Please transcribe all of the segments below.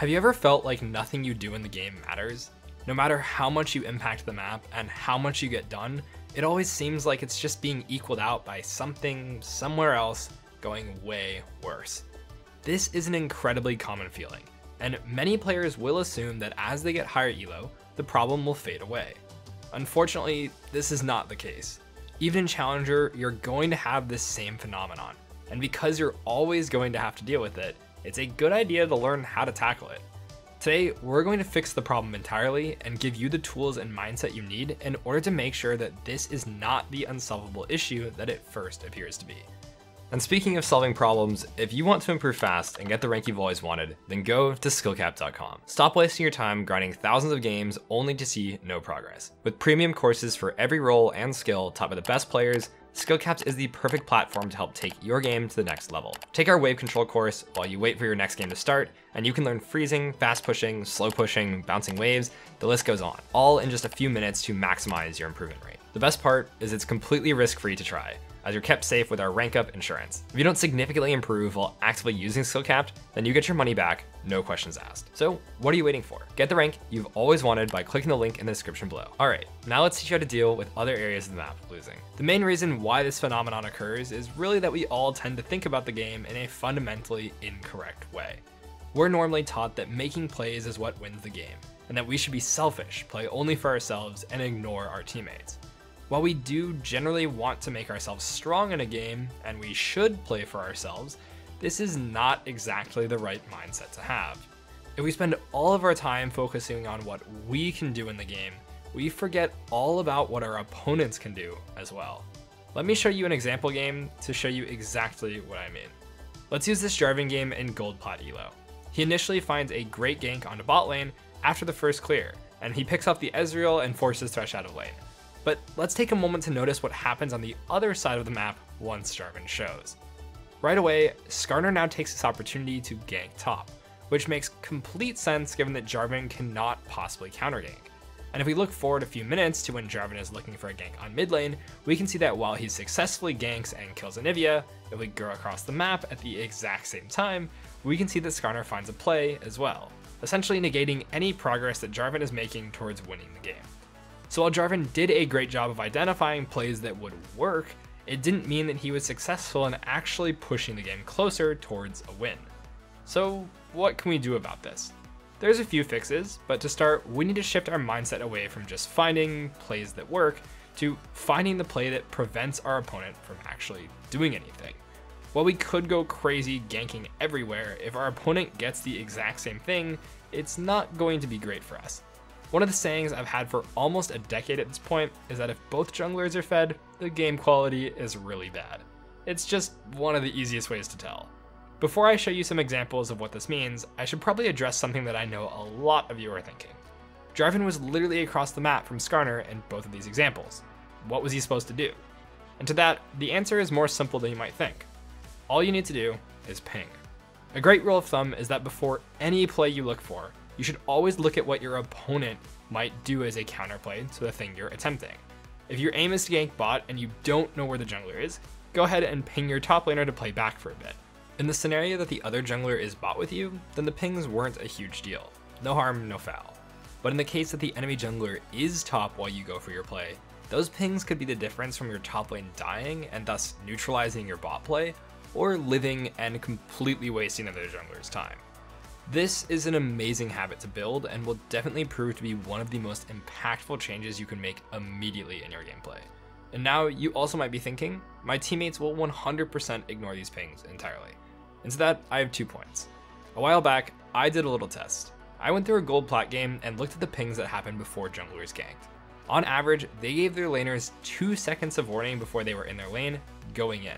Have you ever felt like nothing you do in the game matters? No matter how much you impact the map and how much you get done, it always seems like it's just being equaled out by something somewhere else going way worse. This is an incredibly common feeling, and many players will assume that as they get higher elo, the problem will fade away. Unfortunately, this is not the case. Even in Challenger, you're going to have this same phenomenon, and because you're always going to have to deal with it, it's a good idea to learn how to tackle it. Today, we're going to fix the problem entirely and give you the tools and mindset you need in order to make sure that this is not the unsolvable issue that it first appears to be. And speaking of solving problems, if you want to improve fast and get the rank you've always wanted, then go to skillcapped.com. Stop wasting your time grinding thousands of games only to see no progress. With premium courses for every role and skill taught by the best players, Skillcapped is the perfect platform to help take your game to the next level. Take our wave control course while you wait for your next game to start, and you can learn freezing, fast pushing, slow pushing, bouncing waves, the list goes on, all in just a few minutes to maximize your improvement rate. The best part is it's completely risk-free to try, as you're kept safe with our rank up insurance. If you don't significantly improve while actively using Skillcapped, then you get your money back, no questions asked. So what are you waiting for? Get the rank you've always wanted by clicking the link in the description below. All right, now let's teach you how to deal with other areas of the map losing. The main reason why this phenomenon occurs is really that we all tend to think about the game in a fundamentally incorrect way. We're normally taught that making plays is what wins the game, and that we should be selfish, play only for ourselves, and ignore our teammates. While we do generally want to make ourselves strong in a game, and we should play for ourselves, this is not exactly the right mindset to have. If we spend all of our time focusing on what we can do in the game, we forget all about what our opponents can do as well. Let me show you an example game to show you exactly what I mean. Let's use this Jarvan game in Gold Plat Elo. He initially finds a great gank onto bot lane after the first clear, and he picks up the Ezreal and forces Thresh out of lane. But let's take a moment to notice what happens on the other side of the map once Jarvan shows. Right away, Skarner now takes this opportunity to gank top, which makes complete sense given that Jarvan cannot possibly counter gank. And if we look forward a few minutes to when Jarvan is looking for a gank on mid lane, we can see that while he successfully ganks and kills Anivia, if we go across the map at the exact same time, we can see that Skarner finds a play as well, essentially negating any progress that Jarvan is making towards winning the game. So while Jarvan did a great job of identifying plays that would work, it didn't mean that he was successful in actually pushing the game closer towards a win. So what can we do about this? There's a few fixes, but to start, we need to shift our mindset away from just finding plays that work to finding the play that prevents our opponent from actually doing anything. While we could go crazy ganking everywhere, if our opponent gets the exact same thing, it's not going to be great for us. One of the sayings I've had for almost a decade at this point is that if both junglers are fed, the game quality is really bad. It's just one of the easiest ways to tell. Before I show you some examples of what this means, I should probably address something that I know a lot of you are thinking. Jarvan was literally across the map from Skarner in both of these examples. What was he supposed to do? And to that, the answer is more simple than you might think. All you need to do is ping. A great rule of thumb is that before any play you look for, you should always look at what your opponent might do as a counterplay to the thing you're attempting. If your aim is to gank bot and you don't know where the jungler is, go ahead and ping your top laner to play back for a bit. In the scenario that the other jungler is bot with you, then the pings weren't a huge deal. No harm, no foul. But in the case that the enemy jungler is top while you go for your play, those pings could be the difference from your top lane dying and thus neutralizing your bot play, or living and completely wasting another jungler's time. This is an amazing habit to build and will definitely prove to be one of the most impactful changes you can make immediately in your gameplay. And now you also might be thinking, my teammates will 100% ignore these pings entirely. And to that, I have 2 points. A while back, I did a little test. I went through a gold plat game and looked at the pings that happened before junglers ganked. On average, they gave their laners 2 seconds of warning before they were in their lane, going in.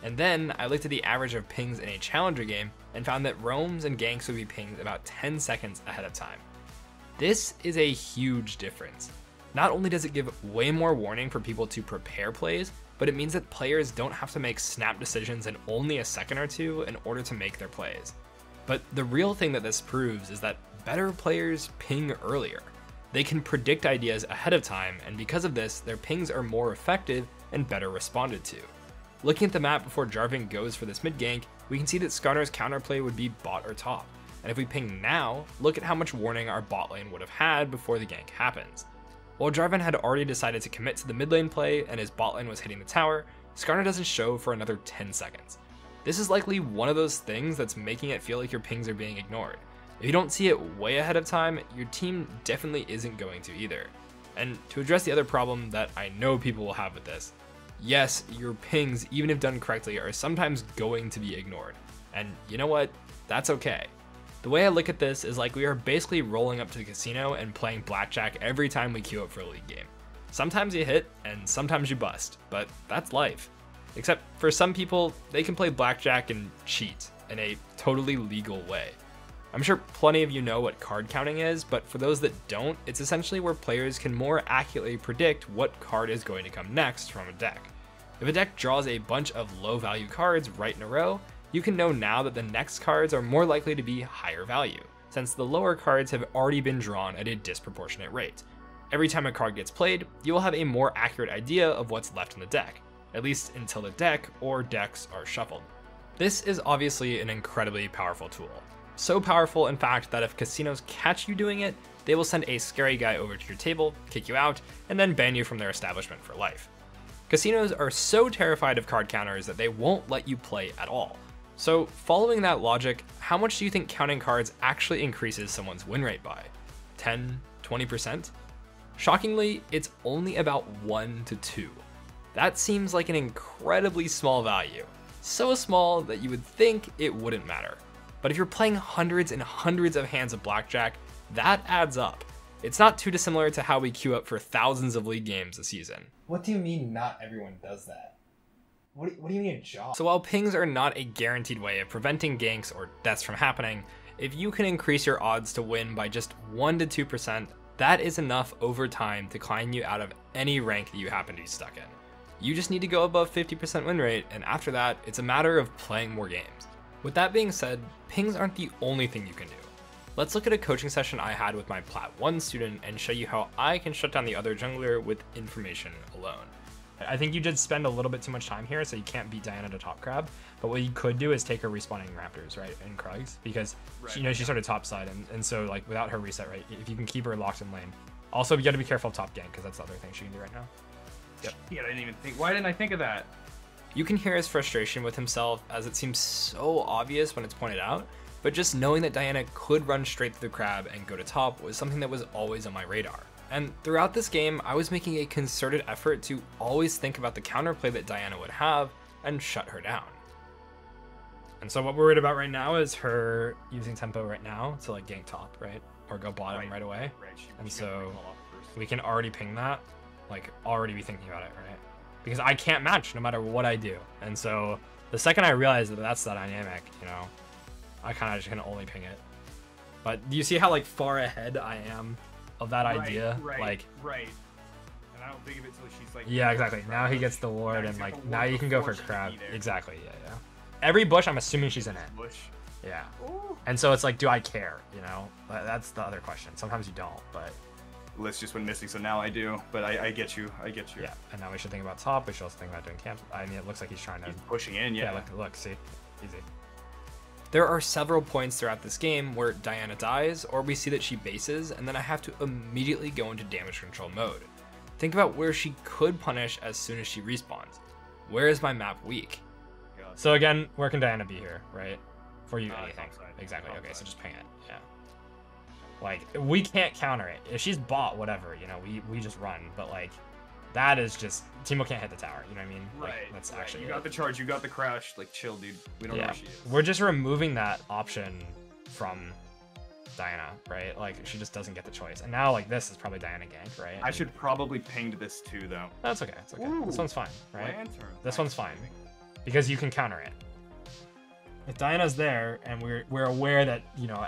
And then I looked at the average of pings in a challenger game and found that roams and ganks would be pinged about 10 seconds ahead of time. This is a huge difference. Not only does it give way more warning for people to prepare plays, but it means that players don't have to make snap decisions in only a second or two in order to make their plays. But the real thing that this proves is that better players ping earlier. They can predict ideas ahead of time, and because of this, their pings are more effective and better responded to. Looking at the map before Jarvan goes for this mid gank, we can see that Skarner's counterplay would be bot or top. And if we ping now, look at how much warning our bot lane would have had before the gank happens. While Jarvan had already decided to commit to the mid lane play and his bot lane was hitting the tower, Skarner doesn't show for another 10 seconds. This is likely one of those things that's making it feel like your pings are being ignored. If you don't see it way ahead of time, your team definitely isn't going to either. And to address the other problem that I know people will have with this, yes, your pings, even if done correctly, are sometimes going to be ignored. And you know what? That's okay. The way I look at this is like we are basically rolling up to the casino and playing blackjack every time we queue up for a league game. Sometimes you hit and sometimes you bust, but that's life. Except for some people, they can play blackjack and cheat in a totally legal way. I'm sure plenty of you know what card counting is, but for those that don't, it's essentially where players can more accurately predict what card is going to come next from a deck. If a deck draws a bunch of low value cards right in a row, you can know now that the next cards are more likely to be higher value, since the lower cards have already been drawn at a disproportionate rate. Every time a card gets played, you will have a more accurate idea of what's left in the deck, at least until the deck or decks are shuffled. This is obviously an incredibly powerful tool. So powerful, in fact, that if casinos catch you doing it, they will send a scary guy over to your table, kick you out, and then ban you from their establishment for life. Casinos are so terrified of card counters that they won't let you play at all. So following that logic, how much do you think counting cards actually increases someone's win rate by? 10, 20%? Shockingly, it's only about 1 to 2. That seems like an incredibly small value. So small that you would think it wouldn't matter. But if you're playing hundreds and hundreds of hands of blackjack, that adds up. It's not too dissimilar to how we queue up for thousands of league games a season. What do you mean not everyone does that? What do you mean a job? So while pings are not a guaranteed way of preventing ganks or deaths from happening, if you can increase your odds to win by just 1 to 2%, that is enough over time to climb you out of any rank that you happen to be stuck in. You just need to go above 50% win rate, and after that, it's a matter of playing more games. With that being said, pings aren't the only thing you can do. Let's look at a coaching session I had with my Plat 1 student and show you how I can shut down the other jungler with information alone. I think you did spend a little bit too much time here, so you can't beat Diana to top crab. But what you could do is take her respawning Raptors, right, in Krugs, because she started top side, and so like without her reset, right, if you can keep her locked in lane. Also, you got to be careful of top gank, because that's the other thing she can do right now. Yep. Yeah, I didn't even think. Why didn't I think of that? You can hear his frustration with himself, as it seems so obvious when it's pointed out, but just knowing that Diana could run straight through the crab and go to top was something that was always on my radar. And throughout this game, I was making a concerted effort to always think about the counterplay that Diana would have and shut her down. And so what we're worried about right now is her using tempo right now to like gank top, right? Or go bottom right away. And so we can already ping that, like already be thinking about it, right? Because I can't match no matter what I do. And so the second I realize that that's the dynamic, I kind of just can only ping it. But do you see how like far ahead I am of that idea? Right. And I don't think of it till she's like. Yeah, exactly. Now he gets the ward, and like now you can go for crab. Exactly. Yeah. Every bush, I'm assuming she's in it. Bush. Yeah. Ooh. And so it's like, do I care? That's the other question. Sometimes you don't, but. List just went missing, so now I do. But I get you. Yeah. And now we should think about top. We should also think about doing camp. I mean, it looks like he's trying to. He's pushing in. Yeah. Look. See, easy. There are several points throughout this game where Diana dies, or we see that she bases, and then I have to immediately go into damage control mode. Think about where she could punish as soon as she respawns. Where is my map weak? God. So again, where can Diana be here, right? For you, anything. Exactly, okay, Topside. so just ping it, yeah. Like, we can't counter it. If she's bot, whatever, we just run, but like, that is just, Teemo can't hit the tower, you know what I mean? Like, that's actually You got the charge, you got the crash, like chill, dude. We don't know where she is. We're just removing that option from Diana, right? Like, she just doesn't get the choice. And now, like, this is probably Diana gank, right? I should probably ping to this too, though. That's okay, it's okay. Ooh, this one's fine, right? Lantern. This one's fine. Because you can counter it. If Diana's there, and we're aware that,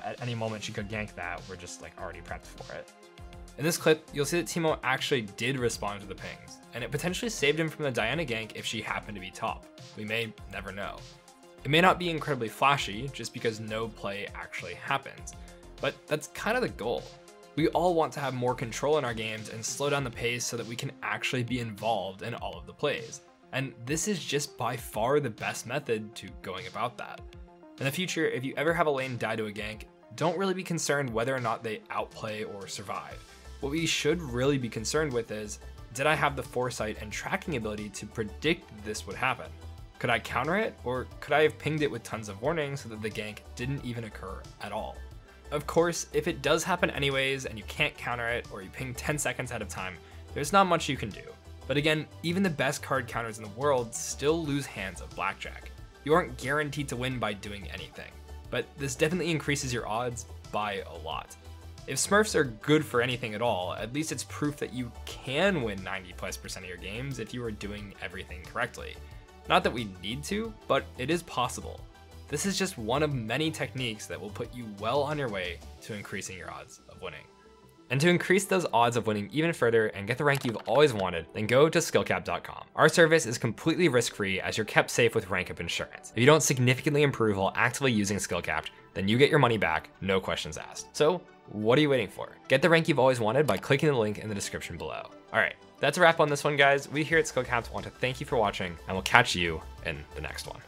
at any moment she could gank that, we're just, like, already prepped for it. In this clip, you'll see that Teemo actually did respond to the pings, and it potentially saved him from the Diana gank if she happened to be top. We may never know. It may not be incredibly flashy, just because no play actually happens, but that's kind of the goal. We all want to have more control in our games and slow down the pace so that we can actually be involved in all of the plays. And this is just by far the best method to going about that. In the future, if you ever have a lane die to a gank, don't really be concerned whether or not they outplay or survive. What we should really be concerned with is, did I have the foresight and tracking ability to predict this would happen? Could I counter it, or could I have pinged it with tons of warnings so that the gank didn't even occur at all? Of course, if it does happen anyways and you can't counter it, or you ping 10 seconds at a time, there's not much you can do. But again, even the best card counters in the world still lose hands of blackjack. You aren't guaranteed to win by doing anything, but this definitely increases your odds by a lot. If Smurfs are good for anything at all, at least it's proof that you can win 90+% of your games if you are doing everything correctly. Not that we need to, but it is possible. This is just one of many techniques that will put you well on your way to increasing your odds of winning. And to increase those odds of winning even further and get the rank you've always wanted, then go to skillcapped.com. Our service is completely risk-free as you're kept safe with rank up insurance. If you don't significantly improve while actively using Skillcapped, then you get your money back, no questions asked. So what are you waiting for? Get the rank you've always wanted by clicking the link in the description below. All right, that's a wrap on this one, guys. We here at Skillcapped want to thank you for watching, and we'll catch you in the next one.